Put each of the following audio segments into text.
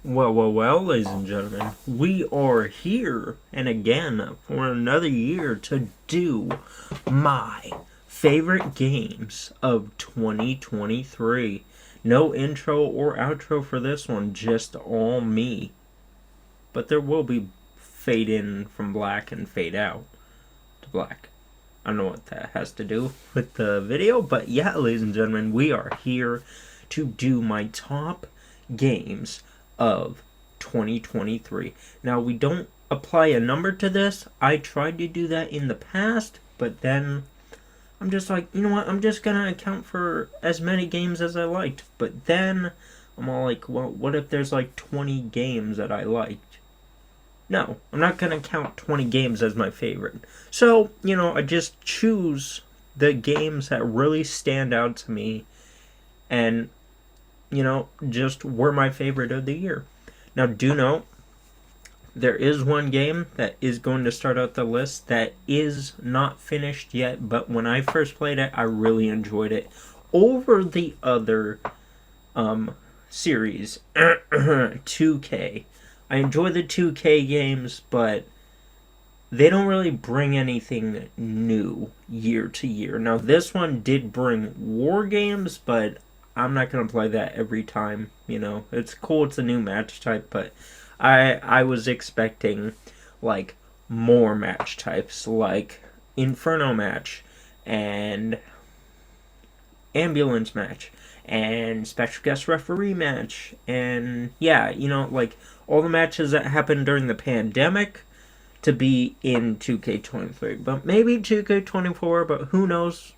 Well, ladies and gentlemen, we are here and again for another year to do my favorite games of 2023. No intro or outro for this one, just all me. But there will be fade in from black and fade out to black. I don't know what that has to do with the video, but yeah, ladies and gentlemen, we are here to do my top games of 2023. Now, we don't apply a number to this. I tried to do that in the past, but then I'm just like, you know what? I'm just gonna account for as many games as I liked. But then I'm all like, well, what if there's like 20 games that I liked? No, I'm not gonna count 20 games as my favorite. So, I just choose the games that really stand out to me and just were my favorite of the year. Now, do note, there is one game that is going to start out the list that is not finished yet, but when I first played it, I really enjoyed it over the other series, 2K. I enjoy the 2K games, but they don't really bring anything new year to year. Now, this one did bring war games, but I'm not going to play that every time, It's cool, it's a new match type, but I was expecting, like, more match types, like Inferno match, and Ambulance match, and Special Guest Referee match, and, yeah, like, all the matches that happened during the pandemic to be in 2K23. But maybe 2K24, but who knows?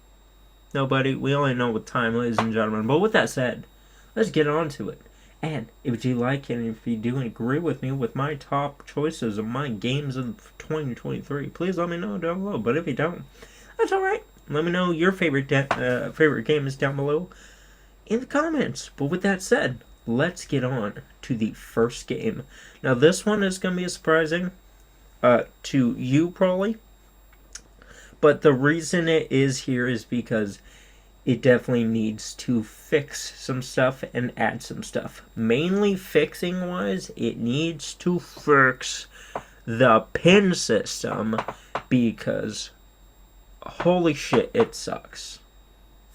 Nobody. We only know with time, ladies and gentlemen. But with that said, let's get on to it. And if you like and if you do agree with me with my top choices of my games of 2023, please let me know down below. But if you don't, that's alright. Let me know your favorite games down below in the comments. But with that said, let's get on to the first game. Now, this one is going to be surprising to you, probably. But the reason it is here is because it definitely needs to fix some stuff and add some stuff. Mainly fixing wise, it needs to fix the pin system because holy shit, it sucks.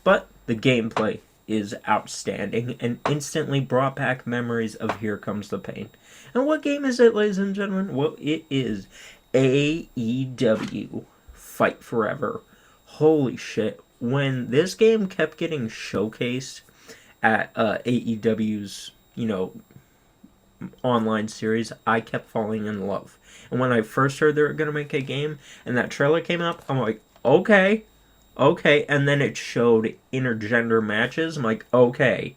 But the gameplay is outstanding and instantly brought back memories of Here Comes the Pain. And what game is it, ladies and gentlemen? Well, it is AEW Fight Forever. Holy shit. When this game kept getting showcased at AEW's, online series, I kept falling in love. And when I first heard they were going to make a game and that trailer came up, I'm like, okay. And then it showed intergender matches. I'm like, okay,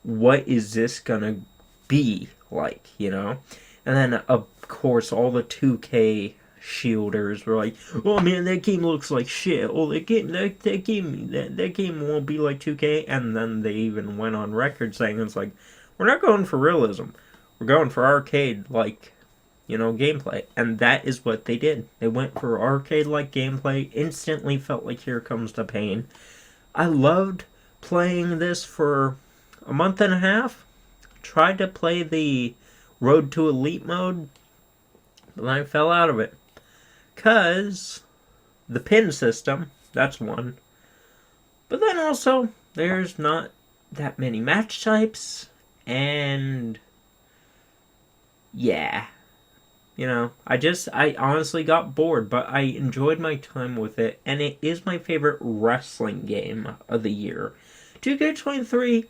what is this going to be like, And then, of course, all the 2K shielders were like, oh man, that game looks like shit. Oh, that game won't be like 2K. And then they even went on record saying it's like, we're not going for realism. We're going for arcade, like, gameplay. And that is what they did. They went for arcade-like gameplay, instantly felt like Here Comes the Pain. I loved playing this for a month and a half. Tried to play the Road to Elite mode, but I fell out of it. Because the pin system, that's one. But then also, there's not that many match types, and yeah. I honestly got bored, but I enjoyed my time with it, and it is my favorite wrestling game of the year. 2K23,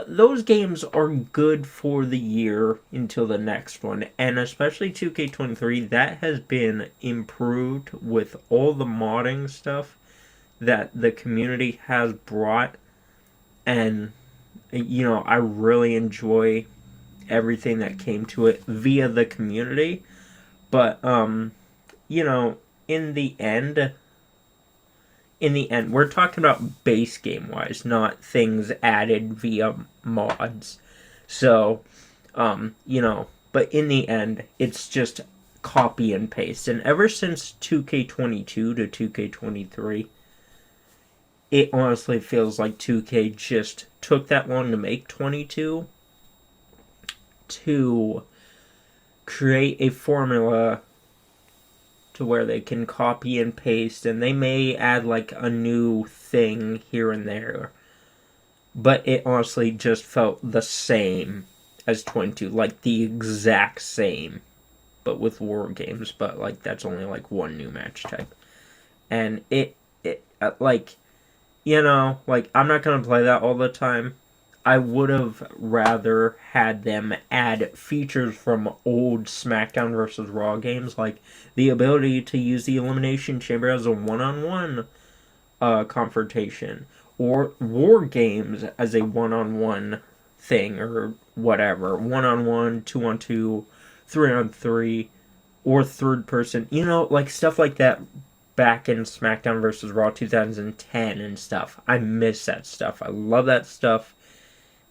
those games are good for the year until the next one, and especially 2K23, that has been improved with all the modding stuff that the community has brought, and, I really enjoy everything that came to it via the community. But in the end, we're talking about base game wise, not things added via mods. So but in the end, it's just copy and paste. And ever since 2K22 to 2K23, it honestly feels like 2K just took that long to make 22 to create a formula to where they can copy and paste, and they may add like a new thing here and there, but it honestly just felt the same as 22, like the exact same, but with war games. But like that's only like one new match type, and it like, you know, like I'm not gonna play that all the time. I would have rather had them add features from old SmackDown versus Raw games, like the ability to use the Elimination Chamber as a one-on-one confrontation, or War Games as a one-on-one thing, or whatever. One-on-one, two-on-two, three-on-three, or third person. You know, like stuff like that back in SmackDown vs. Raw 2010 and stuff. I miss that stuff. I love that stuff.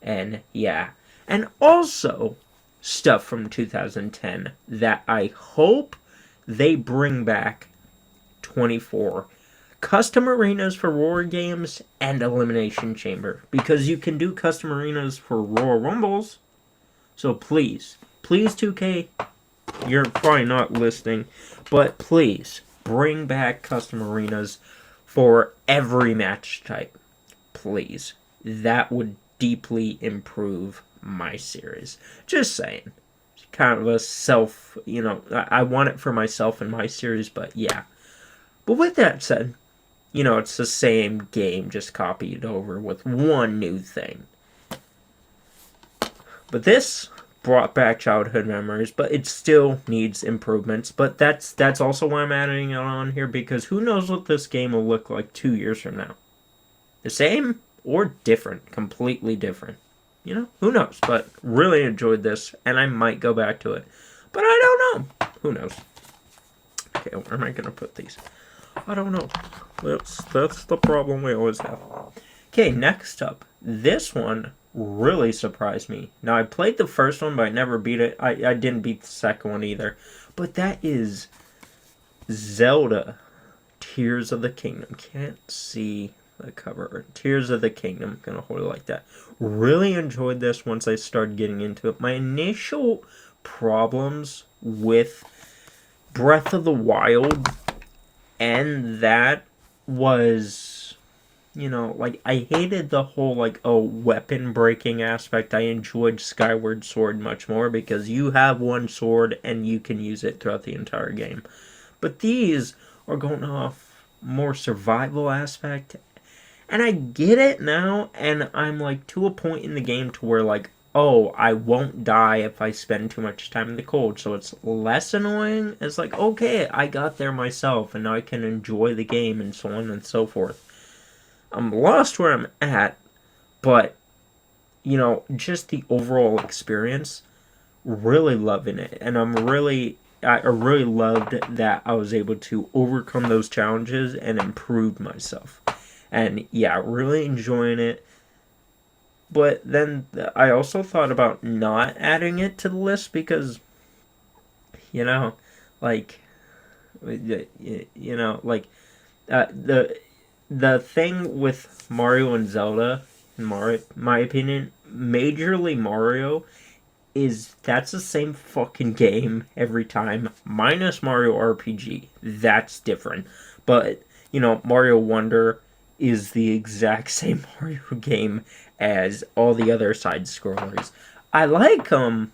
And yeah. And also stuff from 2010 that I hope they bring back 24. Custom arenas for War Games and Elimination Chamber. Because you can do custom arenas for Royal Rumbles. So please, 2K, you're probably not listening, but please bring back custom arenas for every match type. Please. That would deeply improve my series. Just saying. It's kind of a self, you know, I want it for myself and my series, but yeah. But with that said, you know, it's the same game, just copied over with one new thing. But this brought back childhood memories, but it still needs improvements. But that's also why I'm adding it on here, because who knows what this game will look like 2 years from now. The same or different, completely different. You know, who knows? But really enjoyed this, and I might go back to it. But I don't know. Who knows? Okay, where am I going to put these? I don't know. That's the problem we always have. Okay, next up. This one really surprised me. Now, I played the first one, but I never beat it. I didn't beat the second one either. But that is Zelda Tears of the Kingdom. Can't see the cover. Tears of the Kingdom. Gonna hold it like that. Really enjoyed this once I started getting into it. My initial problems with Breath of the Wild and that was, you know, like, I hated the whole, like, weapon breaking aspect. I enjoyed Skyward Sword much more because you have one sword and you can use it throughout the entire game. But these are going off more survival aspect. And I get it now, and I'm, like, to a point in the game to where, like, oh, I won't die if I spend too much time in the cold, so it's less annoying. It's like, okay, I got there myself, and now I can enjoy the game, and so on and so forth. I'm lost where I'm at, but, you know, just the overall experience, really loving it. And I really loved that I was able to overcome those challenges and improve myself. And yeah, really enjoying it. But then I also thought about not adding it to the list because, you know, like, the thing with Mario and Zelda, in my opinion, Majorly Mario, is that's the same fucking game every time, minus Mario RPG. That's different. But, you know, Mario Wonder is the exact same Mario game as all the other side-scrollers. I like them,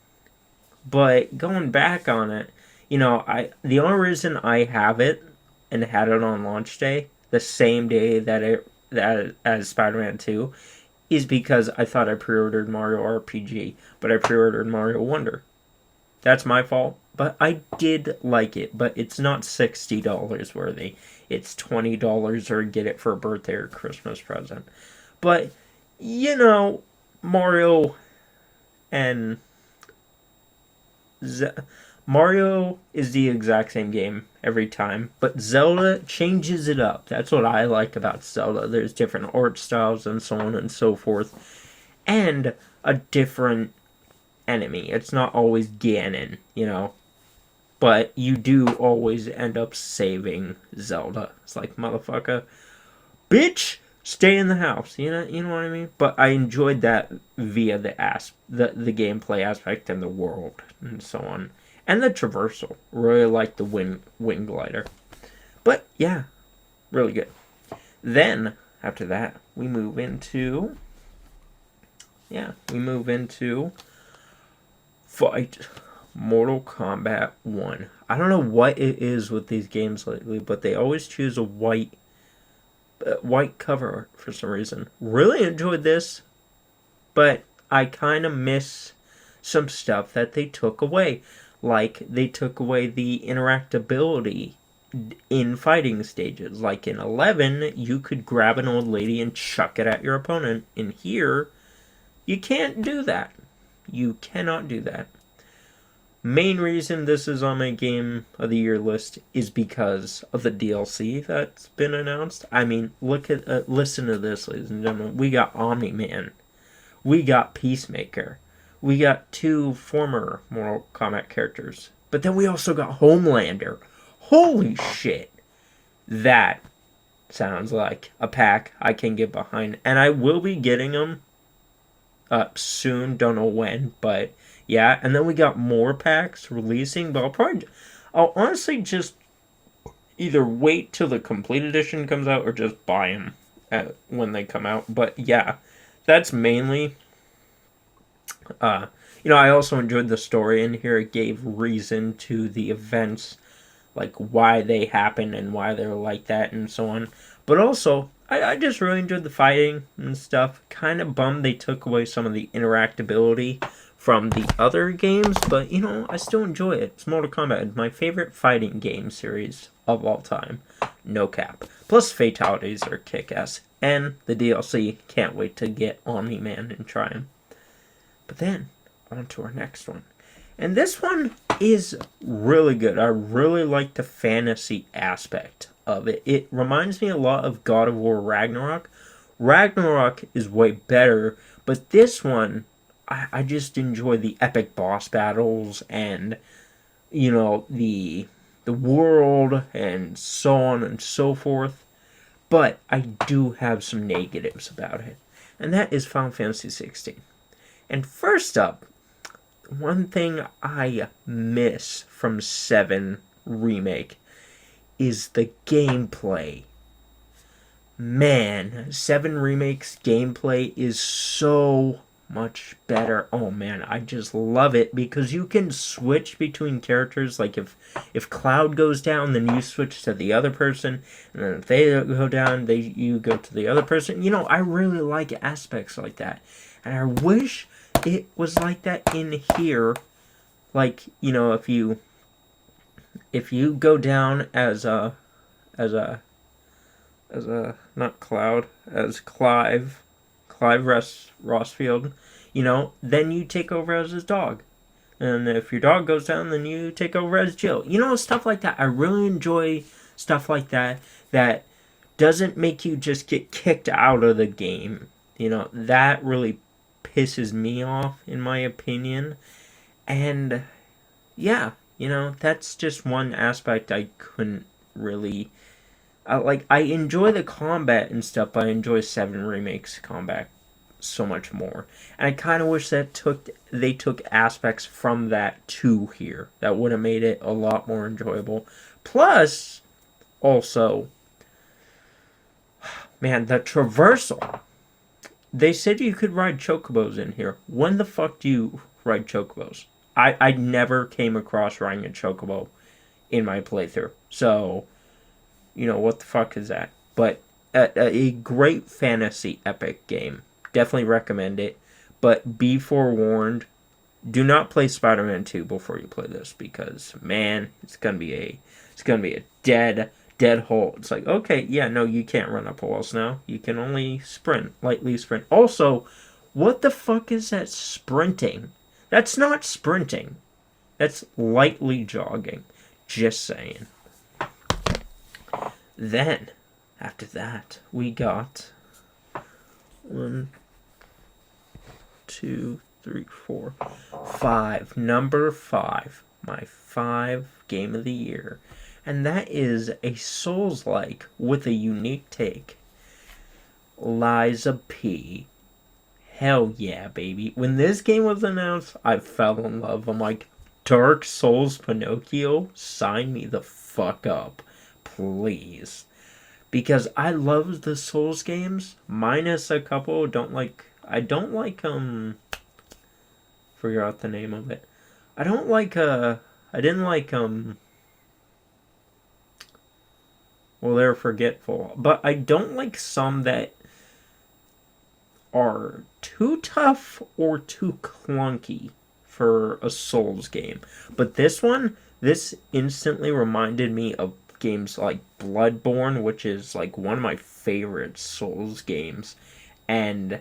but going back on it, you know, the only reason I have it and had it on launch day, the same day that as Spider-Man 2, is because I thought I pre-ordered Mario RPG, but I pre-ordered Mario Wonder. That's my fault, but I did like it, but it's not $60 worthy. It's $20 or get it for a birthday or Christmas present. But, you know, Mario and Mario is the exact same game every time, but Zelda changes it up. That's what I like about Zelda. There's different art styles and so on and so forth, and a different enemy. It's not always Ganon, you know, but you do always end up saving Zelda. It's like, motherfucker, bitch, stay in the house. You know what I mean. But I enjoyed that via the gameplay aspect and the world and so on, and the traversal. Really like the wing glider. But yeah, really good. Then after that, we move into Fight Mortal Kombat 1. I don't know what it is with these games lately, but they always choose a white cover art for some reason. Really enjoyed this, but I kind of miss some stuff that they took away. Like, they took away the interactability in fighting stages. Like in 11, you could grab an old lady and chuck it at your opponent. In here, you can't do that. You cannot do that. Main reason this is on my Game of the Year list is because of the DLC that's been announced. I mean, listen to this, ladies and gentlemen. We got Omni-Man. We got Peacemaker. We got 2 former Mortal Kombat characters. But then we also got Homelander. Holy shit. That sounds like a pack I can get behind. And I will be getting them soon. Don't know when, but yeah. And then we got more packs releasing. But I'll honestly just either wait till the complete edition comes out or just buy them when they come out. But yeah, that's mainly... I also enjoyed the story in here. It gave reason to the events, like why they happened and why they're like that and so on. But also, I just really enjoyed the fighting and stuff. Kind of bummed they took away some of the interactability from the other games, but I still enjoy it. It's Mortal Kombat, my favorite fighting game series of all time. No cap. Plus, fatalities are kick-ass. And the DLC, can't wait to get Omni-Man and try him. But then, on to our next one. And this one is really good. I really like the fantasy aspect of it. It reminds me a lot of God of War Ragnarok. Ragnarok is way better, but this one, I just enjoy the epic boss battles and, the world and so on and so forth. But I do have some negatives about it. And that is Final Fantasy 16. And first up, one thing I miss from 7 Remake is the gameplay. Man, 7 Remake's gameplay is so much better. Oh man, I just love it because you can switch between characters. Like if Cloud goes down, then you switch to the other person, and then if they go down, you go to the other person. I really like aspects like that, and I wish it was like that in here. Like, if you go down as not Cloud, as Clive Rossfield, then you take over as his dog. And if your dog goes down, then you take over as Jill. Stuff like that. I really enjoy stuff like that doesn't make you just get kicked out of the game. That really pisses me off, in my opinion. And yeah, that's just one aspect I couldn't really... I enjoy the combat and stuff, but I enjoy 7 Remake's combat so much more. And I kind of wish that they took aspects from that to here. That would have made it a lot more enjoyable. Plus, also, man, the traversal. They said you could ride chocobos in here. When the fuck do you ride chocobos? I never came across riding a chocobo in my playthrough. So, what the fuck is that? But a great fantasy epic game. Definitely recommend it. But be forewarned, do not play Spider-Man 2 before you play this, because man, it's gonna be a dead hole. It's like, okay, yeah, no, you can't run up walls now. You can only lightly sprint. Also, what the fuck is that sprinting? That's not sprinting. That's lightly jogging. Just saying. Then, after that, we got 1, 2, 3, 4, 5. Number 5. My 5 game of the year. And that is a Souls-like with a unique take. Liza P. Hell yeah, baby. When this game was announced, I fell in love. I'm like, Dark Souls Pinocchio, sign me the fuck up. Please. Because I love the Souls games, minus a couple. I don't like, figure out the name of it. I don't like, I didn't like, well, they're forgetful. But I don't like some that are too tough or too clunky for a Souls game. But this instantly reminded me of games like Bloodborne, which is like one of my favorite Souls games. And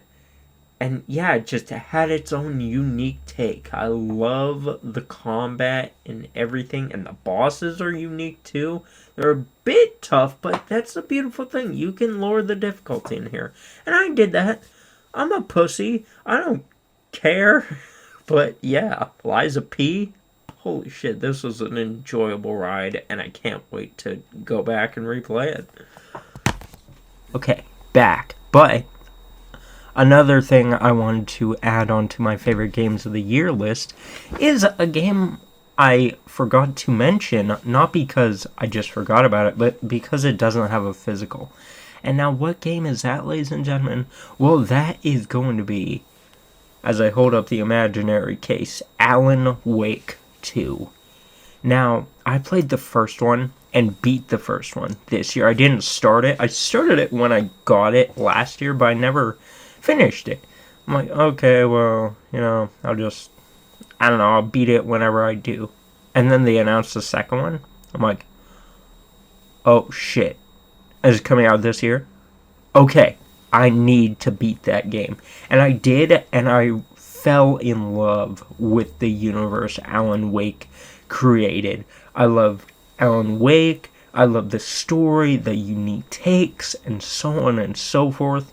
yeah, it just had its own unique take. I love the combat and everything, and the bosses are unique too. They're a bit tough, but that's the beautiful thing. You can lower the difficulty in here. And I did that. I'm a pussy. I don't care. But yeah, Liza P. Holy shit, this was an enjoyable ride, and I can't wait to go back and replay it. Okay, back. But another thing I wanted to add on to my favorite games of the year list is a game I forgot to mention, not because I just forgot about it, but because it doesn't have a physical. And now what game is that, ladies and gentlemen? Well, that is going to be, as I hold up the imaginary case, Alan Wake 2. Now, I played the first one and beat the first one this year. I didn't start it. I started it when I got it last year, but I never finished it. I'm like, okay, well, I'll beat it whenever I do. And then they announced the second one. I'm like, oh shit. Is it coming out this year? Okay, I need to beat that game. And I did, and I fell in love with the universe Alan Wake created. I love Alan Wake, I love the story, the unique takes, and so on and so forth.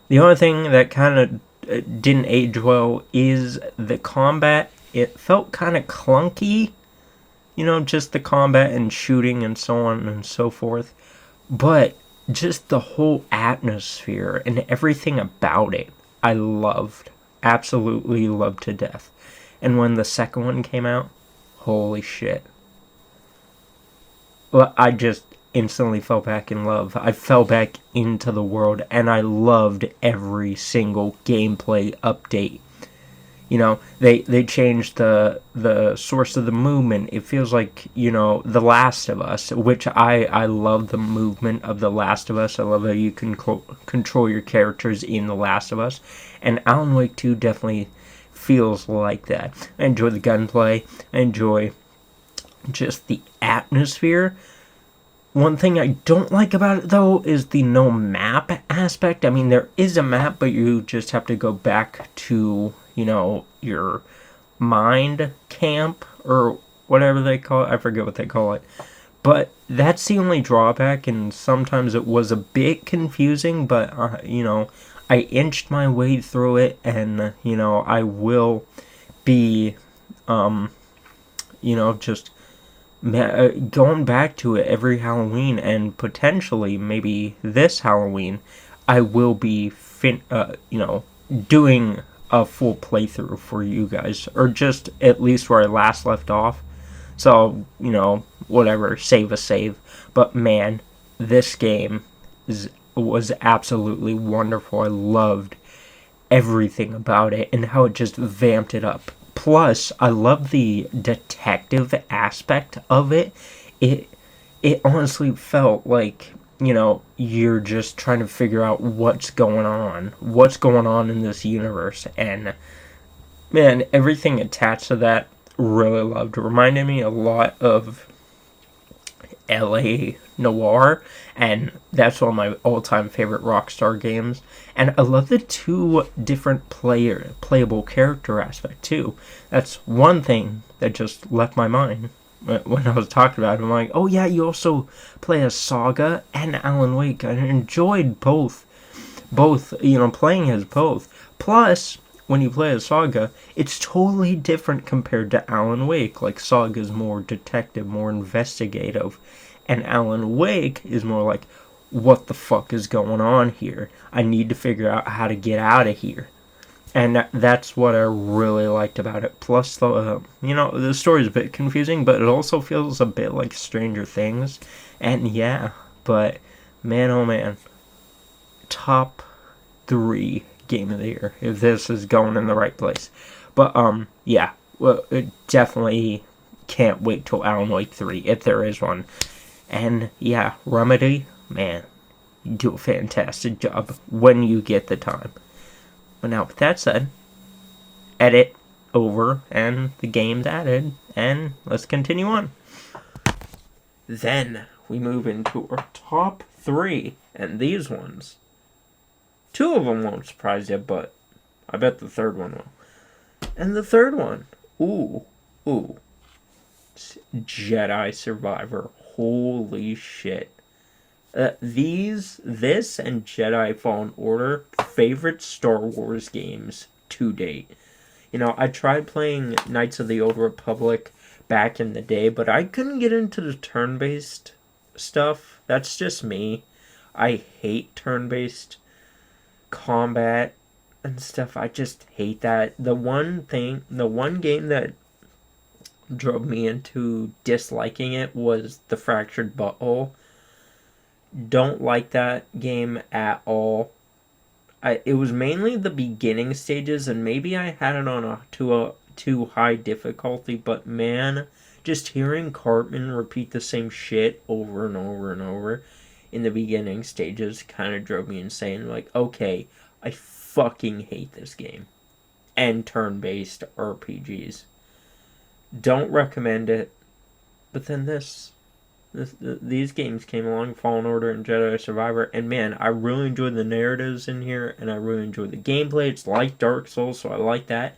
The only thing that kind of didn't age well is the combat. It felt kind of clunky, just the combat and shooting and so on and so forth. But just the whole atmosphere and everything about it, I loved. Absolutely loved to death. And when the second one came out, holy shit. Well, I just instantly fell back in love. I fell back into the world, and I loved every single gameplay update. They changed the source of the movement. It feels like, The Last of Us, which I love the movement of The Last of Us. I love how you can control your characters in The Last of Us. And Alan Wake 2 definitely feels like that. I enjoy the gunplay. I enjoy just the atmosphere. One thing I don't like about it, though, is the no map aspect. I mean, there is a map, but you just have to go back to, your mind camp, or whatever they call it. I forget what they call it. But that's the only drawback, and sometimes it was a bit confusing, but, I inched my way through it, and, I will be, just going back to it every Halloween, and potentially maybe this Halloween I will be doing a full playthrough for you guys, or just at least where I last left off. So whatever, save a save. But man, this game was absolutely wonderful. I loved everything about it and how it just vamped it up. Plus, I love the detective aspect of it. It honestly felt like, you're just trying to figure out what's going on in this universe. And, man, everything attached to that, really loved. It reminded me a lot of L.A. Noire, and that's one of my all-time favorite Rockstar games. And I love the two different playable character aspect too. That's one thing that just left my mind when I was talking about it. I'm like, oh yeah, you also play as Saga and Alan Wake. I enjoyed both, playing as both. Plus, when you play as Saga, it's totally different compared to Alan Wake. Like, Saga's more detective, more investigative, and Alan Wake is more like, what the fuck is going on here? I need to figure out how to get out of here. And that's what I really liked about it. Plus, the story's a bit confusing, but it also feels a bit like Stranger Things. And yeah, but man, oh man, top 3 game of the year if this is going in the right place. But yeah, well, it definitely can't wait till Alan Wake 3 if there is one. And yeah, Remedy, man, you do a fantastic job when you get the time. But now, with that said, edit over and the game's added, and let's continue on. Then we move into our top 3, and these ones, 2 of them won't surprise you, but I bet the third one will. And the third one, ooh, Jedi Survivor. Holy shit. This and Jedi Fallen Order, favorite Star Wars games to date. You know, I tried playing Knights of the Old Republic back in the day, but I couldn't get into the turn-based stuff. That's just me. I hate turn-based combat and stuff. I just hate that. The one game that drove me into disliking it was the Fractured Butthole. Don't like that game at all. It was mainly the beginning stages, and maybe I had it on a too high difficulty, but man, just hearing Cartman repeat the same shit over and over and over in the beginning stages kind of drove me insane. Like, okay, I fucking hate this game. And turn-based RPGs. Don't recommend it. But then these games came along, Fallen Order and Jedi Survivor, and man, I really enjoyed the narratives in here, and I really enjoyed the gameplay. It's like Dark Souls, so I like that.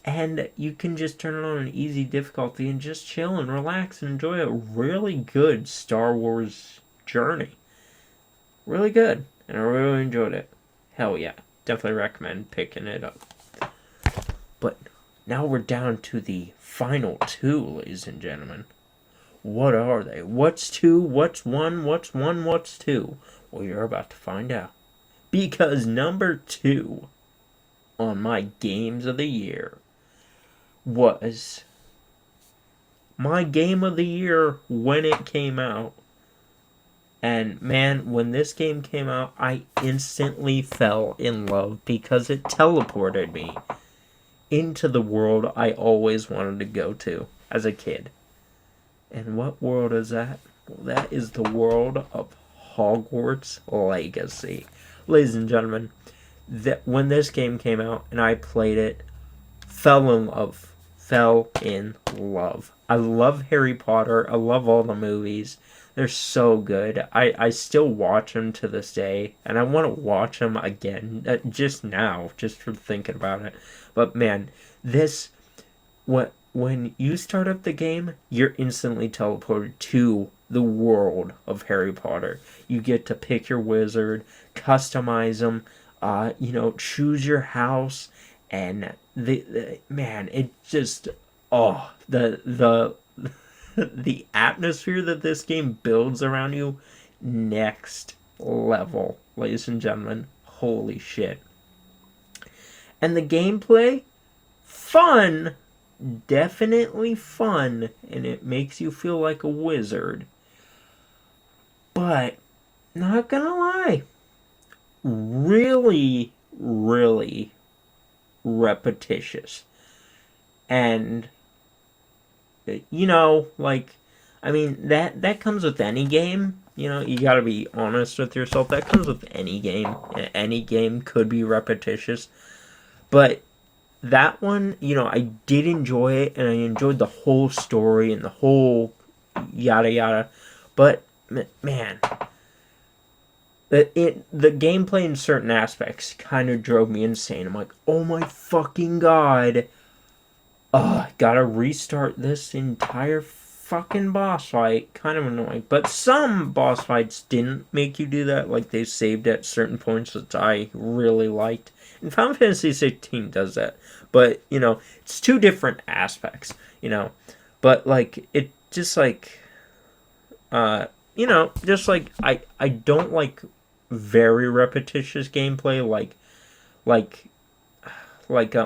And you can just turn it on an easy difficulty and just chill and relax and enjoy a really good Star Wars journey. Really good, and I really enjoyed it. Hell yeah, definitely recommend picking it up. But now we're down to the final 2, ladies and gentlemen. What are they? What's 2? What's 1? What's 1? What's 2? Well, you're about to find out. Because number 2 on my games of the year was my game of the year when it came out. And man, when this game came out, I instantly fell in love because it teleported me into the world I always wanted to go to as a kid. And what world is that? Well, that is the world of Hogwarts Legacy. Ladies and gentlemen, when this game came out and I played it, fell in love. I love Harry Potter. I love all the movies. They're so good. I still watch them to this day, and I want to watch them again just now, just for thinking about it. But man, when you start up the game, you're instantly teleported to the world of Harry Potter. You get to pick your wizard, customize them, choose your house, and man, it just the the atmosphere that this game builds around you, next level, ladies and gentlemen. Holy shit. And the gameplay, fun, definitely fun, and it makes you feel like a wizard. But, not gonna lie, really, really repetitious. And that comes with any game. You gotta be honest with yourself. That comes with any game. Any game could be repetitious. But that one, I did enjoy it, and I enjoyed the whole story and the whole yada yada. But, man, the gameplay in certain aspects kind of drove me insane. I'm like, oh my fucking god. Gotta restart this entire fucking boss fight. Kind of annoying. But some boss fights didn't make you do that. Like, they saved at certain points, which I really liked. And Final Fantasy 16 does that. But, it's 2 different aspects, But, it just, just like I don't like very repetitious gameplay like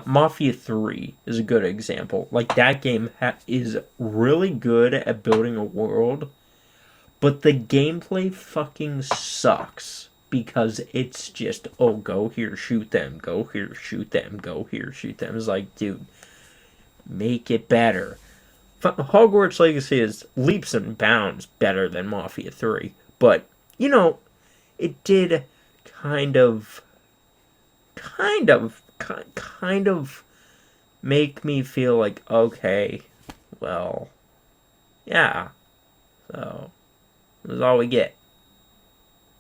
Mafia 3 is a good example. Like, that game is really good at building a world, but the gameplay fucking sucks because it's just, oh, go here, shoot them, go here, shoot them, go here, shoot them. It's like, dude, make it better. Hogwarts Legacy is leaps and bounds better than Mafia 3, but, it did kind of kind of make me feel like, okay, well, yeah, so this is all we get.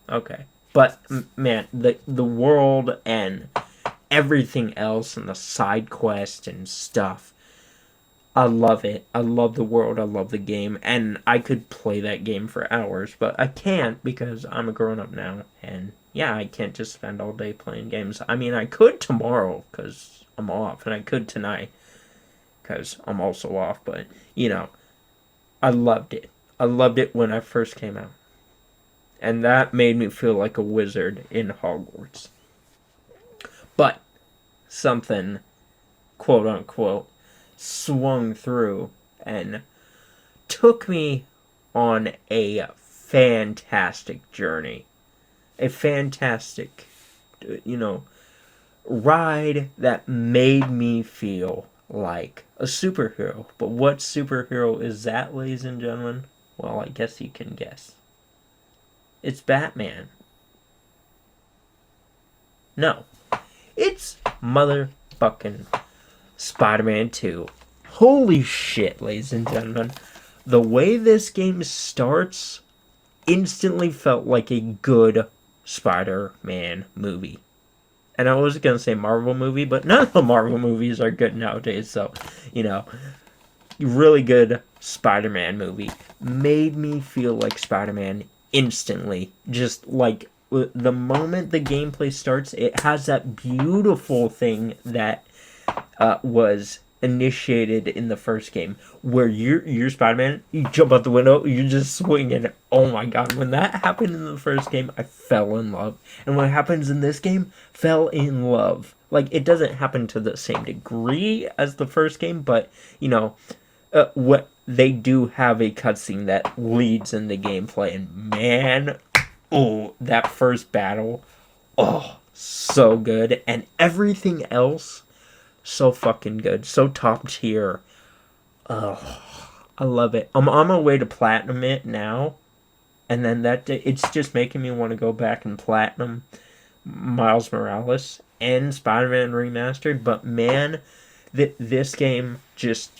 Okay. But, man, the world and everything else and the side quest and stuff, I love it. I love the world. I love the game. And I could play that game for hours, but I can't because I'm a grown-up now. And, yeah, I can't just spend all day playing games. I mean, I could tomorrow because I'm off. And I could tonight because I'm also off. But, I loved it. I loved it when I first came out. And that made me feel like a wizard in Hogwarts. But something, quote unquote, swung through and took me on a fantastic journey. A fantastic, ride that made me feel like a superhero. But what superhero is that, ladies and gentlemen? Well, I guess you can guess. It's Batman. No. It's motherfucking Spider-Man 2. Holy shit, ladies and gentlemen. The way this game starts instantly felt like a good Spider-Man movie. And I was going to say Marvel movie, but none of the Marvel movies are good nowadays. So, really good Spider-Man movie. Made me feel like Spider-Man instantly. Just like the moment the gameplay starts, it has that beautiful thing that was initiated in the first game, where you're Spider-Man, you jump out the window, you're just swinging. Oh my god, when that happened in the first game, I fell in love. And when it happens in this game, fell in love. Like, it doesn't happen to the same degree as the first game, but, what they do have a cutscene that leads in the gameplay, and man, that first battle, so good, and everything else, so fucking good, so top tier. I love it. I'm on my way to platinum it now, and then it's just making me want to go back and platinum Miles Morales and Spider-Man Remastered. But man, this game just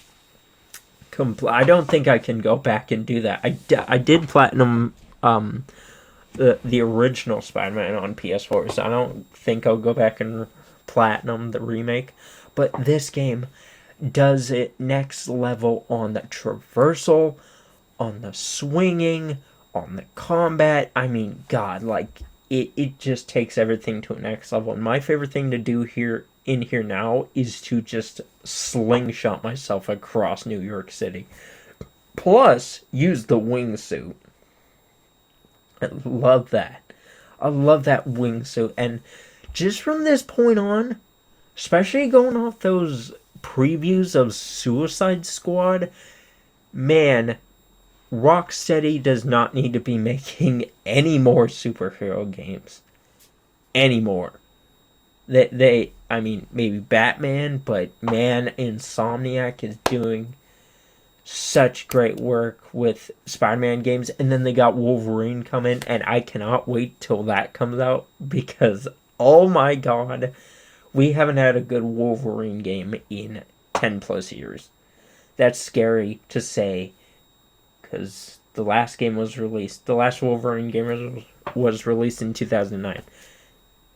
I don't think I can go back and do that. I did platinum the original Spider-Man on PS4, so I don't think I'll go back and platinum the remake. But this game does it next level on the traversal, on the swinging, on the combat. I mean, God, like, it just takes everything to a next level. And my favorite thing to do here now is to just slingshot myself across New York City. Plus, use the wingsuit. I love that. I love that wingsuit. And just from this point on, especially going off those previews of Suicide Squad, man, Rocksteady does not need to be making any more superhero games. Anymore. I mean, maybe Batman, but man, Insomniac is doing such great work with Spider-Man games. And then they got Wolverine coming, and I cannot wait till that comes out, because, oh my god, we haven't had a good Wolverine game in 10 plus years. That's scary to say, because the last Wolverine game was released in 2009.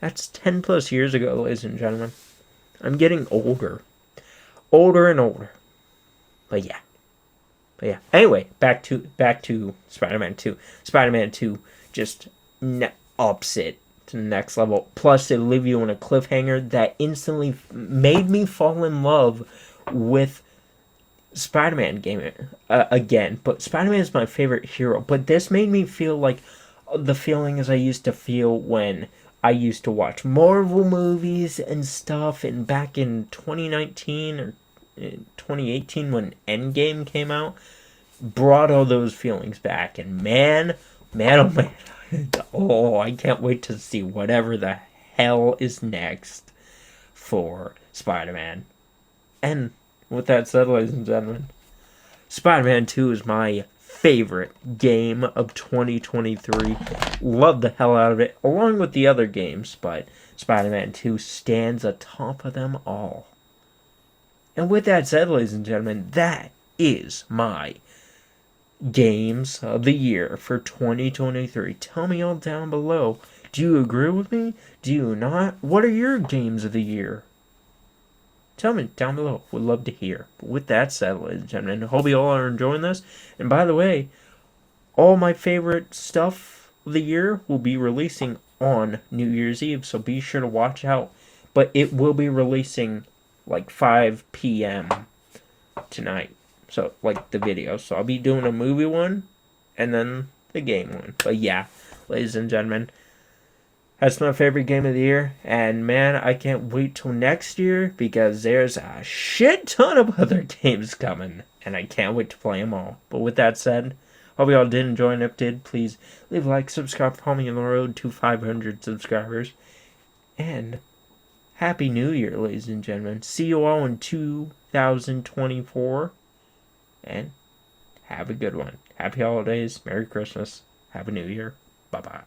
That's 10 plus years ago, ladies and gentlemen. I'm getting older. Older and older. But yeah. Anyway, back to Spider-Man 2. Spider-Man 2 just ups it to the next level. Plus, they leave you on a cliffhanger that instantly made me fall in love with Spider-Man game again, but Spider-Man is my favorite hero. But this made me feel like the feelings I used to feel when I used to watch Marvel movies and stuff, and back in 2019 or 2018 when Endgame came out, brought all those feelings back. And man, oh man, oh, I can't wait to see whatever the hell is next for Spider-Man. And with that said, ladies and gentlemen, Spider-Man 2 is my favorite game of 2023. Love the hell out of it, along with the other games, but Spider-Man 2 stands atop of them all. And with that said, ladies and gentlemen, that is my games of the year for 2023. Tell me all down below. Do you agree with me? Do you not? What are your games of the year? Tell me down below. Would love to hear. But with that said, ladies and gentlemen, hope you all are enjoying this. And by the way, all my favorite stuff of the year will be releasing on New Year's Eve, so be sure to watch out. But it will be releasing like 5 p.m. tonight. So, like the video. So I'll be doing a movie one and then the game one. But yeah, ladies and gentlemen, that's my favorite game of the year, and man, I can't wait till next year because there's a shit ton of other games coming, and I can't wait to play them all. But with that said, hope you all did enjoy, and if did, please leave a like, subscribe, follow me on the road to 500 subscribers, and Happy New Year, ladies and gentlemen. See you all in 2024, and have a good one. Happy holidays, Merry Christmas, Happy New Year, bye-bye.